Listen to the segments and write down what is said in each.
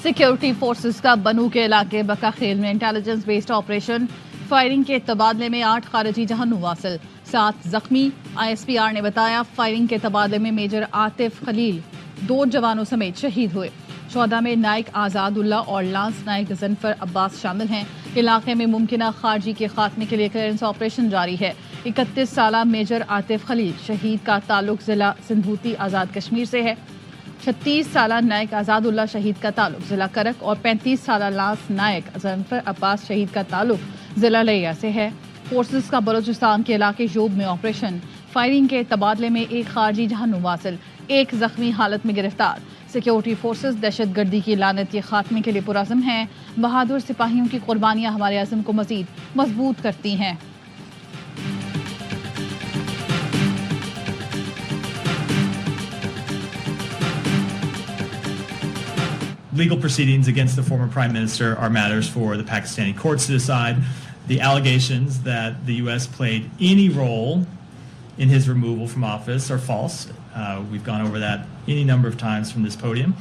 Security forces का बनू के इलाके बका खेल में इंटेलिजेंस बेस्ड ऑपरेशन फायरिंग के तबादले में 8 खारजी जहन्नुम वासिल, 7 जख्मी। ISPR ने बताया फायरिंग के तबादले में मेजर आतिफ खलील 2 जवानों समेत शहीद हुए। शोहदा में नाइक आजादुल्ला और लांस नाइक जफर अब्बास शामिल हैं। इलाके में मुमकिन खारजी के खात्मे के लिए क्लियरेंस ऑपरेशन जारी है। 31 साल मेजर आतिफ खलील शहीद का ताल्लुक जिला सिंधूती आज़ाद कश्मीर से है। 36 साल नायक आजादुल्ला शहीद का ताल्लुक जिला करक और 35 साल लांस नायक जफर अब्बास शहीद का ताल्लुक जिला लिया से है। फोर्सेस का बलूचिस्तान के इलाके जोब में ऑपरेशन फायरिंग के तबादले में 1 खारजी जहन्नुम वासिल, 1 जख्मी हालत में गिरफ्तार। सिक्योरिटी फोर्सेस दहशत गर्दी की लानत के खात्मे के लिए पुरज़म हैं। बहादुर सिपाहियों की कुर्बानियां हमारे अज़म को मज़ीद मजबूत करती हैं। Legal proceedings against the former prime minister are matters for the Pakistani courts to decide. The allegations that the U.S. played any role in his removal from office are false. We've gone over that any number of times from this podium.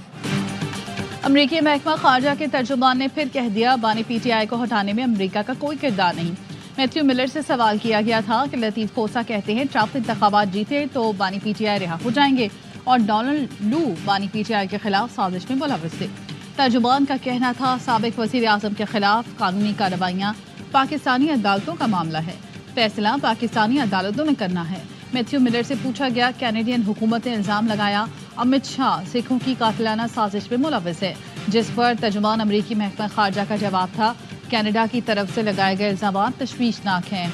अमरीकी महकमा खारजा के तर्जुमान ने फिर कह दिया बानी PTI को हटाने में अमरीका का कोई किरदार नहीं। मैथ्यू मिलर से सवाल किया गया था कि लतीफ खोसा कहते हैं ट्रंप इंतखाबात जीते तो बानी PTI रिहा हो जाएंगे और डोनाल्ड लू बानी PTI के खिलाफ साजिश में मुलव्वस थे। तर्जुमान का कहना था साबिक वज़ीर आज़म के खिलाफ कानूनी कार्रवाइयाँ पाकिस्तानी अदालतों का मामला है, फैसला पाकिस्तानी अदालतों में करना है। मैथ्यू मिलर से पूछा गया कैनेडियन हुकूमत ने इल्ज़ाम लगाया अमित शाह सिखों की कातिलाना साजिश में मुलव्वस है, जिस पर तर्जुमान अमरीकी महकमा खारजा का जवाब था कनाडा की तरफ से लगाए गए इल्ज़ाम तशवीशनाक हैं।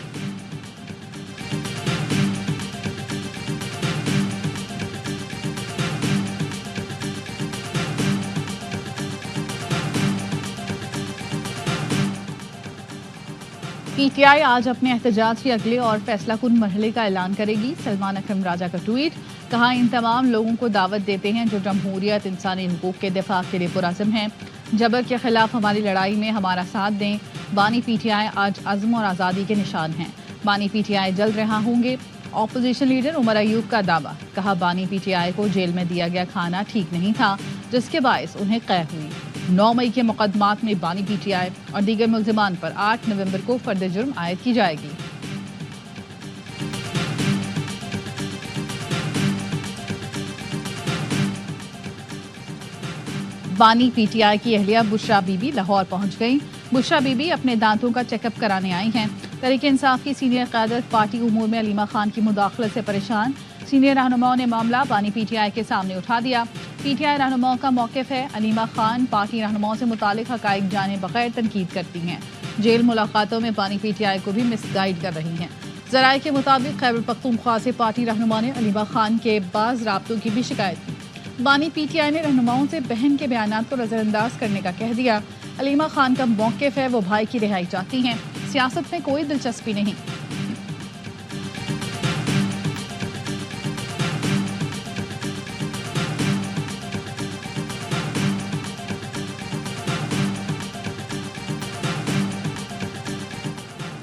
PTI आज अपने एहतजाज के अगले और फैसला कुन मरहले का ऐलान करेगी। सलमान अकरम राजा का ट्वीट, कहा इन तमाम लोगों को दावत देते हैं जो जमहूरियत इंसानी हुकूक के दिफा के लिए पुरज़म हैं, जबर के खिलाफ हमारी लड़ाई में हमारा साथ दें। बानी PTI आज अज़्म और आज़ादी के निशान हैं। बानी PTI जल्द रिहा होंगे। ऑपोजिशन लीडर उमर अयूब का दावा, कहा बानी PTI को जेल में दिया गया खाना ठीक नहीं था जिसके बायस उन्हें कैद हुई। 9 मई के मुकदमात में बानी PTI और दीगर मुल्ज़िमान पर 8 नवंबर को फर्द जुर्म आयद की जाएगी। बानी PTI की अहलिया बुशरा बीबी लाहौर पहुंच गई। बुशरा बीबी अपने दांतों का चेकअप कराने आई हैं। तहरीक इंसाफ की सीनियर क़यादत पार्टी उमूर में अलीमा खान की मुदाखलत से परेशान। सीनियर रहनुमाओं ने मामला बानी PTI के सामने उठा दिया। PTI रहनुमाओं का मौक़िफ़ है अलीमा खान पार्टी रहनुमाओं से मुतालिक हक़ाइक़ जाने बगैर तनकीद करती हैं। जेल मुलाकातों में बानी PTI को भी मिसगाइड कर रही हैं। ज़राए के मुताबिक खैबर पख्तूनख्वा से पार्टी रहनुमा ने अलीमा खान के बाज़ राब्तों की भी शिकायत की। बानी PTI ने रहनुमाओं से बहन के बयानात को नज़रअंदाज करने का कह दिया। अलीमा खान का मौक़िफ़ है वो भाई की रिहाई चाहती हैं, सियासत में कोई दिलचस्पी नहीं।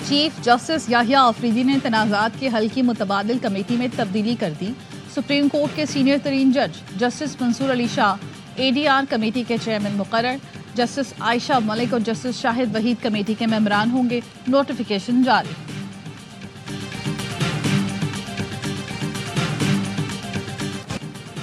चीफ जस्टिस याहिया आफरीदी ने तनाज़ात के हल की मुतबादिल कमेटी में तब्दीली कर दी। सुप्रीम कोर्ट के सीनियर तरीन जज justice Mansoor Ali Shah ADR committee के चेयरमैन मुकर्रर। जस्टिस आयशा मलिक और जस्टिस शाहिद वहीद कमेटी के मेंबरान होंगे। नोटिफिकेशन जारी।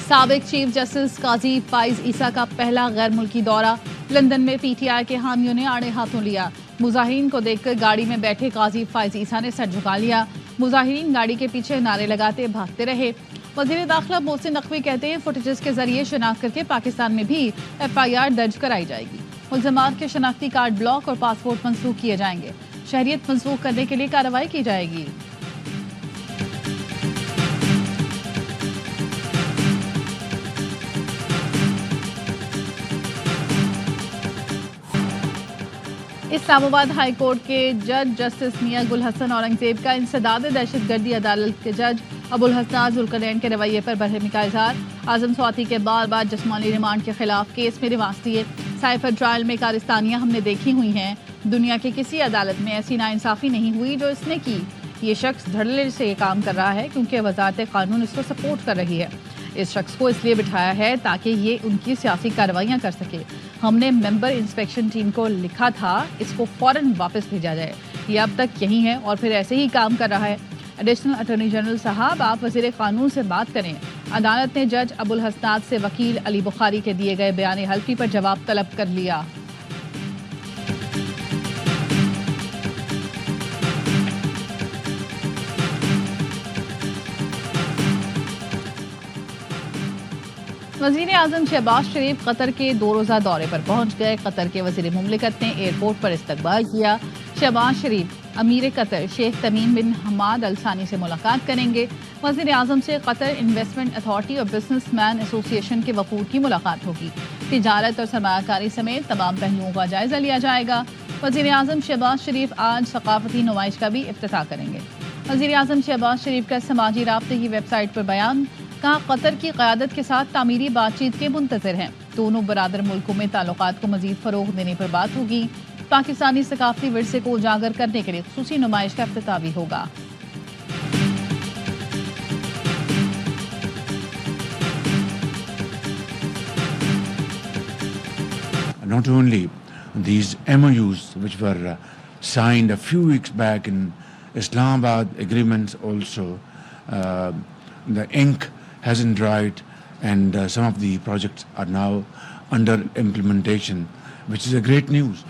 साबिक चीफ जस्टिस काजी फाइज ईसा का पहला गैर मुल्की दौरा। लंदन में PTI के हामियों ने आड़े हाथों लिया। मुजाहिरीन को देखकर गाड़ी में बैठे काजी फाइज ईसा ने सर झुका लिया। मुजाहिरीन गाड़ी के पीछे नारे लगाते भागते रहे। वज़ीर दाखिला मोहसिन नकवी कहते हैं फुटेजेस के जरिए शनाख्त करके पाकिस्तान में भी FIR दर्ज कराई जाएगी। मुल्ज़िमात के शनाख्ती कार्ड ब्लॉक और पासपोर्ट मनसूख किए जाएंगे। शहरियत मनसूख करने के लिए कार्रवाई की जाएगी। इस्लामाबाद हाई कोर्ट के जज जस्टिस मियां गुल हसन औरंगजेब का इंसदाद दहशत गर्दी अदालत के जज अबुल हसनात जुल्करनैन के रवैये पर बरहमी का इजहार। आजम स्वाति के बार बार जिस्मानी रिमांड के खिलाफ केस में रिवाज दिए। साइफर ट्रायल में कारस्तानियां हमने देखी हुई हैं। दुनिया की किसी अदालत में ऐसी नाइंसाफ़ी नहीं हुई जो इसने की। ये शख्स धड़ल्ले से ये काम कर रहा है क्योंकि वजारत कानून इसको सपोर्ट कर रही है। इस शख्स को इसलिए बिठाया है ताकि ये उनकी सियासी कार्रवाइयां कर सके। हमने मेंबर इंस्पेक्शन टीम को लिखा था इसको फौरन वापस भेजा जाए। ये अब तक यही है और फिर ऐसे ही काम कर रहा है। एडिशनल अटॉर्नी जनरल साहब, आप वज़ीर कानून से बात करें। अदालत ने जज अबुल हसनात से वकील अली बुखारी के दिए गए बयान हल्फी पर जवाब तलब कर लिया। वज़ीर आज़म शहबाज शरीफ कतर के 2 रोज़ा दौरे पर पहुंच गए। कतर के वज़ीर मुमलिकत ने एयरपोर्ट पर इस्तकबाल किया। शहबाज शरीफ अमीर कतर शेख तमीम बिन हमाद अल सानी से मुलाकात करेंगे। वज़ीर आज़म से कतर इन्वेस्टमेंट अथॉरिटी और बिजनेसमैन एसोसिएशन के वफूद की मुलाकात होगी। तिजारत और सरमायाकारी समेत तमाम पहलुओं का जायजा लिया जाएगा। वज़ीर आज़म शहबाज शरीफ आज सकाफती नुमाइश का भी इफ्तिताह करेंगे। वज़ीर आज़म शहबाज शरीफ का समाजी राब्ते की वेबसाइट पर बयान, कहा कतर की क़यादत के साथ तामीरी बातचीत के मुंतज़िर हैं। दोनों बरादर मुल्कों में ताल्लुकात को मज़ीद फ़रोग़ देने पर बात होगी। पाकिस्तानी सकाफ़ती विरसे को उजागर करने के लिए ख़ुसूसी नुमाइश का इफ्तिताह भी होगा। Not only these MOUs which were signed a few weeks back in Islamabad agreements also, the ink hasn't dried and some of the projects are now under implementation, which is a great news.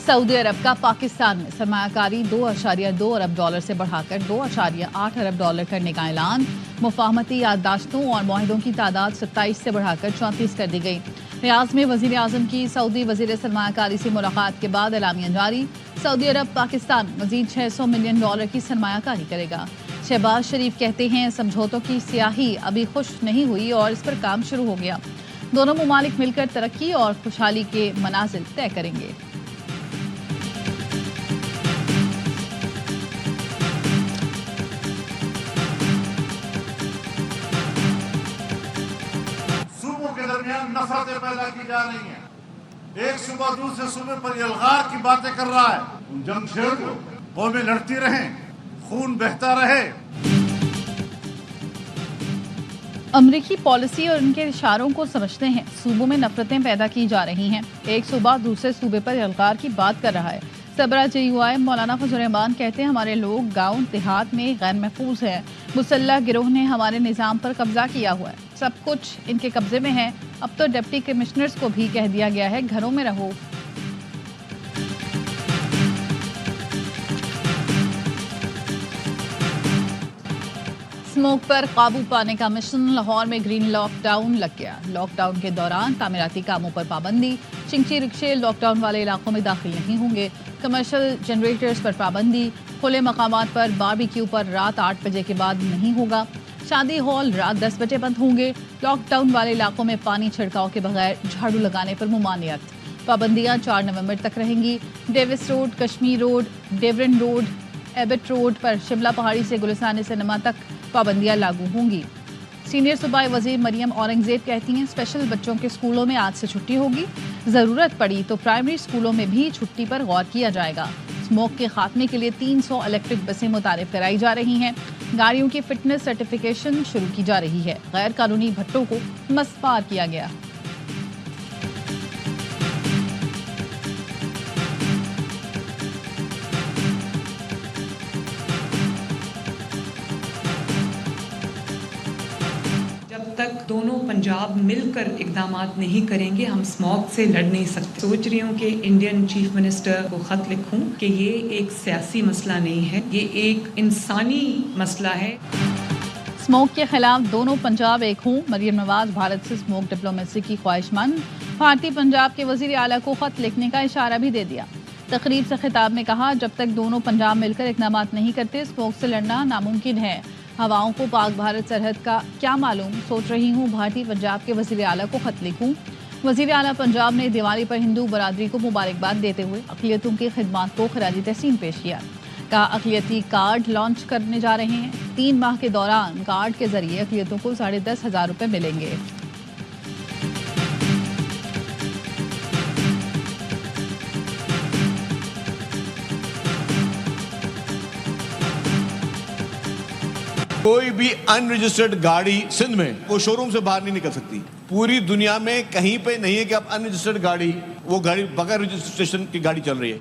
सऊदी अरब का पाकिस्तान में सरमायाकारी 2.2 अरब dollar से बढ़ाकर 2.8 अरब dollar करने का ऐलान। मुफाहमती याददाश्तों और मुआहिदों की तादाद 27 से बढ़ाकर 34 कर दी गई। रियाद में वज़ीर आज़म की सऊदी वज़ीर सरमायाकारी से मुलाकात के बाद एलामिया जारी। सऊदी अरब पाकिस्तान मज़ीद $600 मिलियन की सरमायाकारी करेगा। शहबाज शरीफ कहते हैं समझौतों की स्याही अभी खुश नहीं हुई और इस पर काम शुरू हो गया। दोनों मुमालिक मिलकर तरक्की और खुशहाली के मनाजिल तय करेंगे। नफरतें पैदा की जा रही हैं। एक सूबा दूसरे सूबे पर इल्गार की बातें कर रहा है। जंग छेड़ दो, कौमें लड़ती रहें, खून बहता रहे। अमरीकी पॉलिसी और उनके इशारों को समझते हैं। सूबों में नफरतें पैदा की जा रही हैं। एक सूबा दूसरे सूबे पर इल्गार की बात कर रहा है। सबरा JUI मौलाना फजल रहमान कहते हैं हमारे लोग गांव देहात में गैर महफूज हैं। मुसल्लह गिरोह ने हमारे निज़ाम पर कब्जा किया हुआ है। सब कुछ इनके कब्जे में है। अब तो डिप्टी कमिश्नर्स को भी कह दिया गया है घरों में रहो। स्मोक पर काबू पाने का मिशन। लाहौर में ग्रीन लॉकडाउन लग गया। लॉकडाउन के दौरान तामीराती कामों पर पाबंदी। चिंची रिक्शे लॉकडाउन वाले इलाकों में दाखिल नहीं होंगे। कमर्शियल जनरेटर्स पर पाबंदी। खुले मकामात पर बारबेक्यू पर रात 8 बजे के बाद नहीं होगा। शादी हॉल रात 10 बजे बंद होंगे। लॉकडाउन वाले इलाकों में पानी छिड़काव के बगैर झाड़ू लगाने पर मुमानियत। पाबंदियां 4 नवंबर तक रहेंगी। डेविस रोड, कश्मीर रोड, डेवरन रोड, एबट रोड पर शिमला पहाड़ी से गुलिस्तान सिनेमा तक पाबंदियां लागू होंगी। सीनियर सूबाई वजीर मरियम औरंगजेब कहती हैं स्पेशल बच्चों के स्कूलों में आज से छुट्टी होगी। ज़रूरत पड़ी तो प्राइमरी स्कूलों में भी छुट्टी पर गौर किया जाएगा। स्मोक के खात्मे के लिए 300 इलेक्ट्रिक बसें मुतारिफ कराई जा रही हैं। गाड़ियों की फिटनेस सर्टिफिकेशन शुरू की जा रही है। गैर कानूनी भट्टों को मस्पार किया गया। तक दोनों पंजाब मिलकर इकदामात नहीं करेंगे हम स्मॉग से लड़ नहीं सकते। सोच रही हूँ कि इंडियन चीफ मिनिस्टर को खत लिखूं कि ये एक सियासी मसला नहीं है, ये एक इंसानी मसला है। स्मोक के खिलाफ दोनों पंजाब एक हों। मरियम नवाज भारत से स्मोक डिप्लोमेसी की ख्वाहिशमंद। भारतीय पंजाब के वजीर आला को खत लिखने का इशारा भी दे दिया। तकरीब से खिताब में कहा जब तक दोनों पंजाब मिलकर इकदामात नहीं करते स्मोक से लड़ना नामुमकिन है। हवाओं को पाक भारत सरहद का क्या मालूम, सोच रही हूँ भारतीय पंजाब के वज़ीर आला को खत लिखूं। वज़ीर आला पंजाब ने दिवाली पर हिंदू बरादरी को मुबारकबाद देते हुए अक़लियतों की खिदमत को खराज तहसीन पेश किया। कहा अक़लियती कार्ड लॉन्च करने जा रहे हैं। 3 माह के दौरान कार्ड के जरिए अक़लियतों को 10,500 रुपये मिलेंगे। کوئی بھی ان رجسٹرڈ گاڑی سندھ میں وہ شو روم سے باہر نہیں نکل سکتی. پوری دنیا میں کہیں پہ نہیں ہے کہ اب ان رجسٹرڈ گاڑی وہ گاڑی بغیر رجسٹریشن کی گاڑی چل رہی ہے.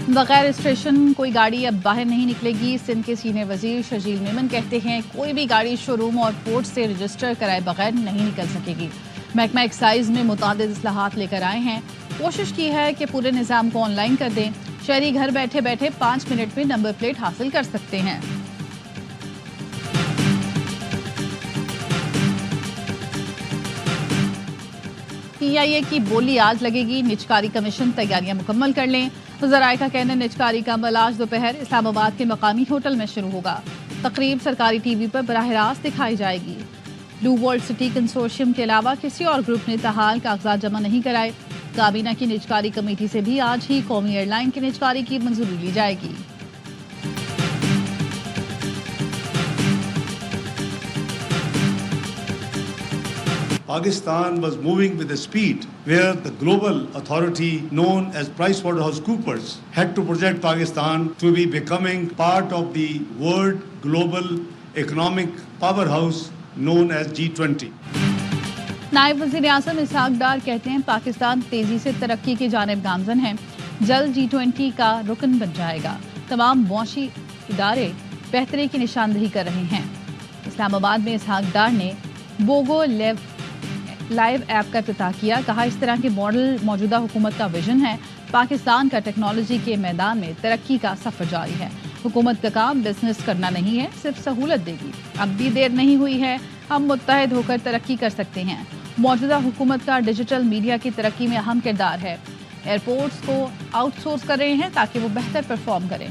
بغیر رجسٹریشن کوئی گاڑی اب باہر نہیں نکلے گی. سندھ کے سینئر وزیر شرجیل میمن کہتے ہیں کوئی بھی گاڑی شو روم اور پورٹ سے رجسٹر کرائے بغیر نہیں نکل سکے گی. محکمہ ایکسائز میں متعدد اصلاحات لے کر آئے ہیں. کوشش کی ہے کہ پورے نظام کو آن لائن کر دیں. شہری گھر بیٹھے بیٹھے 5 منٹ میں نمبر پلیٹ حاصل کر سکتے ہیں. PIA کی بولی آج لگے گی. نجکاری کمیشن تیاریاں مکمل کر لیں. ذرائع کا کہنا نجکاری کا عمل آج دوپہر اسلام آباد کے مقامی ہوٹل میں شروع ہوگا. تقریب سرکاری ٹی وی پر براہ راست دکھائی جائے گی. بلو ورلڈ سٹی کنسورشیم کے علاوہ کسی اور گروپ نے تاحال کاغذات جمع نہیں کرائے. کابینہ کی نجکاری کمیٹی سے بھی آج ہی قومی ایئر لائن کی نجکاری کی منظوری لی جائے گی. Pakistan was moving with a speed where the global authority known as PricewaterhouseCoopers had to project Pakistan to be becoming part of the world global economic powerhouse known as G20. نائب وزیر اعظم اسحاق ڈار کہتے ہیں پاکستان تیزی سے ترقی کی جانب گامزن ہے. جلد G20 کا رکن بن جائے گا. تمام معاشی ادارے بہتری کی نشاندہی کر رہے ہیں. اسلام آباد میں اسحاق ڈار نے بوگو لائیو ایپ کا افتتاح کیا. کہا اس طرح کے ماڈل موجودہ حکومت کا ویژن ہے. پاکستان کا ٹیکنالوجی کے میدان میں ترقی کا سفر جاری ہے. حکومت کا کام بزنس کرنا نہیں ہے, صرف سہولت دے گی. اب بھی دیر نہیں ہوئی ہے, ہم متحد ہو کر ترقی کر سکتے ہیں. موجودہ حکومت کا ڈیجیٹل میڈیا کی ترقی میں اہم کردار ہے. ایئرپورٹس کو آؤٹ سورس کر رہے ہیں تاکہ وہ بہتر پرفارم کریں.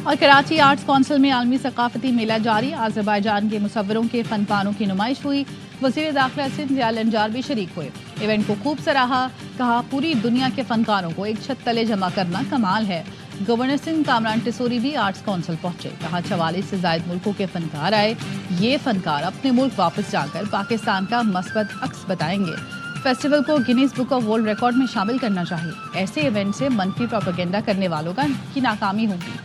اور کراچی آرٹس کونسل میں عالمی ثقافتی میلہ جاری. آذربائیجان کے مصوروں کے فن پاروں کی نمائش ہوئی. وزیر داخلہ سندھ ضیاء الانجار بھی شریک ہوئے. ایونٹ کو خوب سراہا. کہا پوری دنیا کے فنکاروں کو ایک چھت تلے جمع کرنا کمال ہے. گورنر سندھ کامران ٹیسوری بھی آرٹس کونسل پہنچے. کہا 44 سے زائد ملکوں کے فنکار آئے. یہ فنکار اپنے ملک واپس جا کر پاکستان کا مثبت عکس بتائیں گے. فیسٹیول کو Guinness book of world record میں شامل کرنا چاہیے. ایسے ایونٹ سے منفی پروپیگنڈا کرنے والوں کی ناکامی ہوگی.